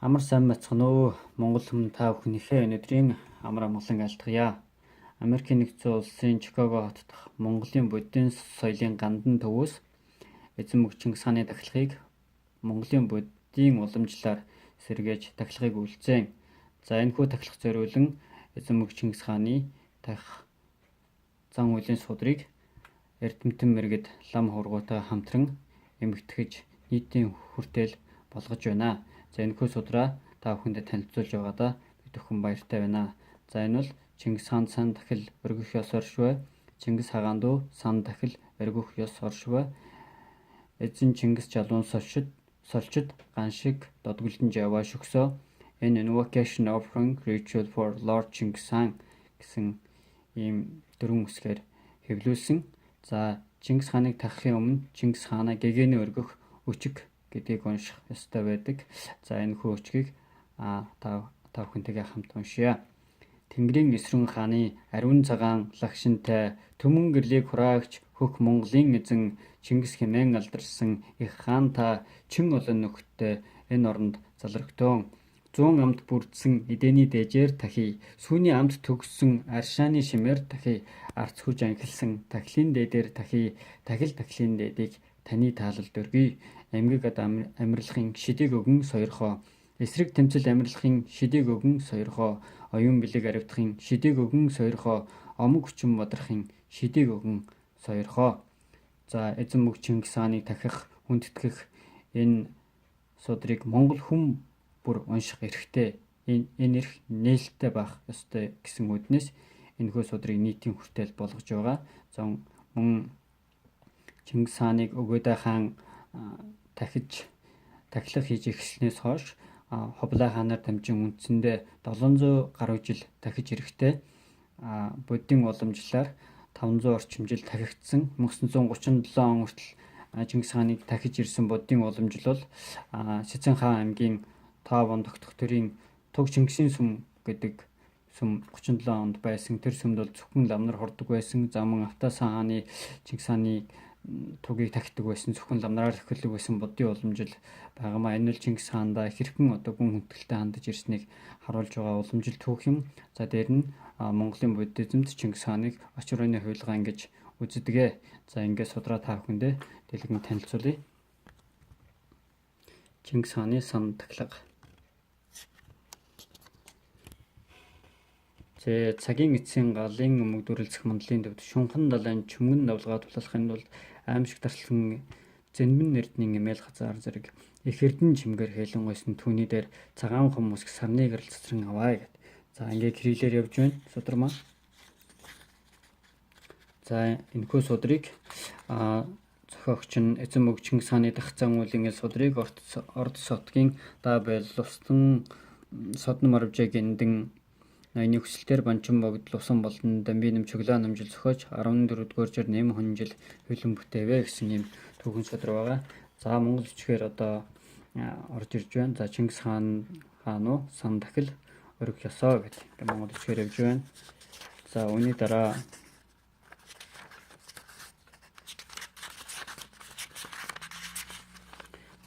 Амар сайн бацхан өө Монгол хүм та бүхнийхээ өнөөдрийн амар амгалан айлтгая. Америкийн нэгдсэн улсын Чикаго хот дахь Монголын буддийн соёлын гандан төвөөс эзэн мөнх Чингис хааны тахилгыг Монголын буддийн уламжлалаар сэргээж тахилгыг үйлцээн. За энэхүү тахилга зориулан эзэн мөнх Чингис хааны дахь зан үйлийн судрыг эрдэмтэн мэргэд лам хургуутай хамтран эмэгтгэж нийтийн хүртэл болгож байна. За энэхүү судраа та бүхэндээ танилцуулж байгаадаа бид бүхэн баяртай байна. За энэ бол Чингис хаан сан дахил өргөх ёс оршвэ. Чингис хагаан дөө сан дахил өргөх ёс оршвэ. Эзэн Чингис жалуун сольчид ганшиг додгөлдөн яваа шөксөө. Энэ invocation offering ritual for Lord Чингис хаан гэсэн ийм дөрвөн үсгээр хэвлүүлсэн. За Чингис хааныг тахахын өмнө Чингис хаанаа гэгээнэ өргөх өчиг гэдгийг унших ёстой байдаг. За энэ хүү өчгийг та бүхэнтэйгээ хамт уншия. Тэнгэрийн эсрэн хааны ариун цагаан лагшинтай төмөн гэрлийг хураагч хөх Монголын эзэн Чингис хэмээн алдарсан их хаан та чин олон нөхөдтэй энэ оронд залрагтун. 100 амт бүрдсэн эдэний дээжээр тахий, сүүний амт төгссөн аршааны шимээр тахий, арц хүж анхилсан тахилын дээдээр тахий, тахилын дээдийг таны таалалд өргөе. Амьгаг ад амьрлахын шидийг өгөн сойрхоо. Эсрэг тэмцэл амьрлахын шидийг өгөн сойрхоо. Оюун бэлэг аривдахын шидийг өгөн сойрхоо. Омог хүчин бодрохын шидийг өгөн сойрхоо. За эзэн мөнх Чингис хааныг тахих, хүндэтгэх энэ судрыг монгол хүм бүр унших эрхтэй. Энэ эрх нээлттэй байх ёстой гэсэн үднээс энэхүү судрыг нийтийн хүртэл болгож байгаа. За мөн Чингис хааныг Өгөөдэй хаан тахилга хийж эхэлснээс хойш Ховлай хаанаар дамжин үндсэндээ 700 гаруй жил тахиж ирэхтэй. Буддийн уламжлалаар 500 орчим жил тахигдсан. 1937 он хүртэл Чингис хааныг тахиж ирсэн буддийн уламжлал Сэцэн хаан аймгийн Тав ондох төрийн Туг Чингисийн сүм гэдэг сүм 37 онд байсан. Тэр сүмд бол зөвхөн ламнар хордог байсан. За мөн Автасан хааны Чингис хааны тугийг тахидаг байсан, зөвхөн ламнараар тахилдаг байсан буддийн уламжил байгаамаа. Энэ л Чингис хаандаа хэрхэн одоо гүн хүндэлтэй хандаж ирснийг харуулж байгаа уламжил түүх юм. За дээр нь Монголын буддизмд Чингис хааныг очир ойны хуйлгаан гэж үздэг. За ингээд судраа та бүхэндээ дэлгэн танилцуулъя. Чингис хааны сан тахилга. Цагийн эцсийн галын өмг дүрлцэх мандлын төвд шунхан далайн чөмгөн давлгаа тулалахын тулд аимшиг тархлан зэнмэн эрдний эмээл хазаар зэрэг их эрдэн чимгээр хээлэн гойсон түүний дээр цагаан хүмүүс сарны гэрэл цэцрэн аваа гэд. За ингээд кириллээр явж байна судар маань. За энэхүү судрыг зохиогч нь эзэн мөнх Чингис хааны дахь зан үйлийн судрыг орд сотгийн даа байл устан содн марвжаа гиндэн ноёны хүсэлтээр банчин богд лусан болон дамби нэм чөглөө намжил зохиож 14-р жир нэм хонжил хөлөн бүтээвэ гэсэн юм түүхэн судар байгаа. За монгол бичгээр одоо орж ирж байна. За Чингис хаан уу сан дахил өргөх ёсоо гэдэг ингээд монгол бичгээр явж байна. За үүний дараа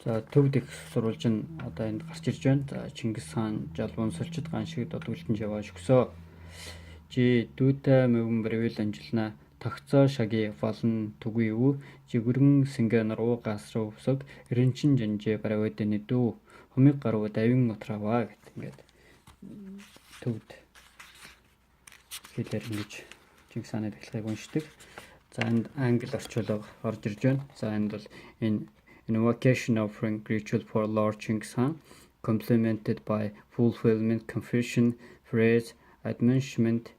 за төвд их сурвалж нь одоо энд гарч ирж байна. За Чингис хаан жалуун сольчид ганшиг додгөлдөн яваа шөксөө. Жи дүүтэй мөвөн бэрвэл анжилна тогцоо шаги болон түгүй юу жигүрэн сингэ нуруу гасруу өсөг эренчин жанжээ баравэдэ нэдүү хумиг гаруу давин утраваа гэдэг ингээд төвд хэлээр ингэж Чингис хааны тахилгыг уншдаг. За энд англи орчуулга орж ирж байна. За энд бол энэ invocation offering ritual for Lord Чингис хаан complemented by fulfillment confession phrase admonishment.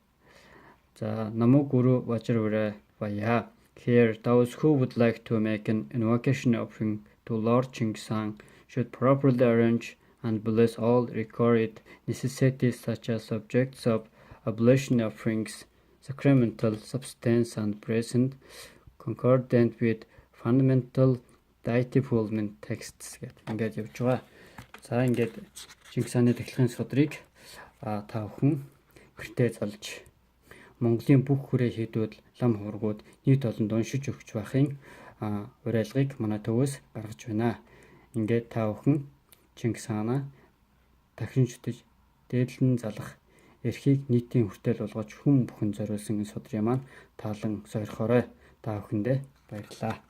За Намо Гуру Вajravara Vaya. Here those who would like to make an invocation offering to Lord Чингис хаан should properly arrange and bless all required necessities such as objects of oblation offerings, sacramental substance and present concordant with fundamental deity fulfillment texts гэдэг ингээд явж байгаа. За ингээд Чингис хааны тахилгын судрыг та бүхэн гэртээ залж Монголын бүх хүрээ хийдүүд лам хургууд нийт олонд уншиж өгч байхын уриалгыг манай төвөөс гаргаж байна. Ингээд та бүхэн Чингис хаанаа дахин шүтэж, дээдлэн залах эрхийг нийтийн хүртэл болгож хүн бүхэн зориулсан энэ судрын маань таалан сойрхоорой. Та бүхэндээ баярлалаа.